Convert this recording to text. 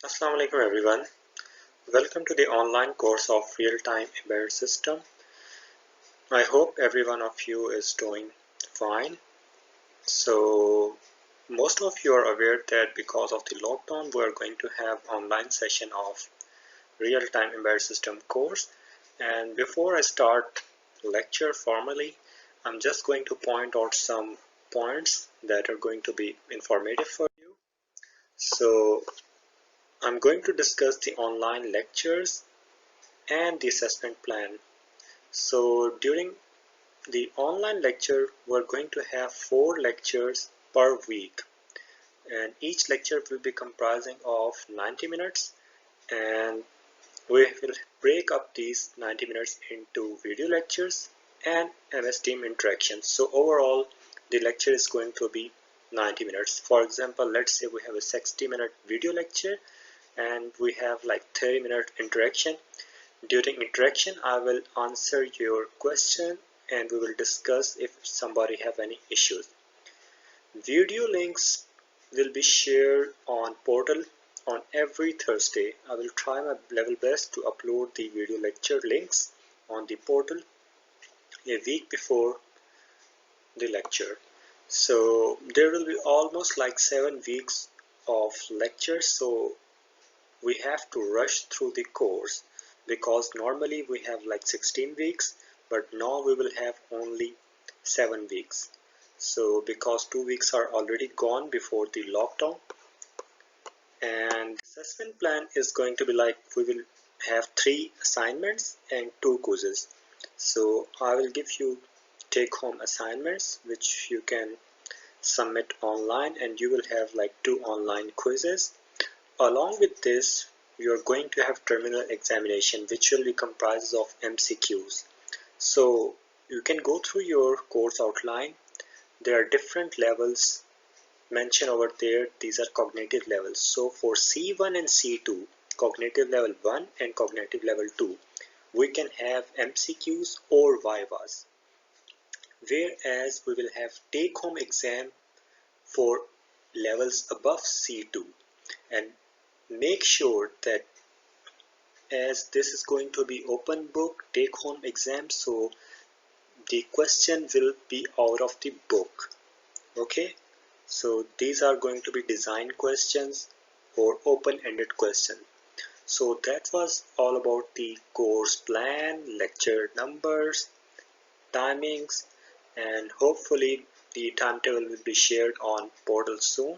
Assalamu alaikum everyone. Welcome to the online course of Real-Time Embedded System. I hope every one of you is doing fine. So most of you are aware that because of the lockdown we are going to have online session of Real-Time Embedded System course. And before I start lecture formally, I'm just going to point out some points that are going to be informative for you. So I'm going to discuss the online lectures and the assessment plan. So during the online lecture, we're going to have 4 lectures per week, and each lecture will be comprising of 90 minutes, and we will break up these 90 minutes into video lectures and MS Team interactions. So overall, the lecture is going to be 90 minutes. For example, let's say we have a 60-minute video lecture and we have like 30-minute interaction. During interaction, I will answer your question and we will discuss if somebody have any issues. Video links will be shared on portal on every Thursday. I will try my level best to upload the video lecture links on the portal a week before the lecture. So there will be almost like 7 weeks of lectures, so we have to rush through the course because normally we have like 16 weeks, but now we will have only 7 weeks. So because 2 weeks are already gone before the lockdown, and assessment plan is going to be like we will have 3 assignments and 2 quizzes. So I will give you take home assignments which you can submit online, and you will have like 2 online quizzes. Along with this, you are going to have terminal examination which will be comprised of MCQs. So you can go through your course outline. There are different levels mentioned over there. These are cognitive levels. So for C1 and C2, cognitive level 1 and cognitive level 2, we can have MCQs or Vivas. Whereas we will have take-home exam for levels above C2. And make sure that as this is going to be open book take home exam, so the question will be out of the book. Okay, so these are going to be design questions or open-ended question. So that was all about the course plan, lecture numbers, timings, and hopefully the timetable will be shared on portal soon.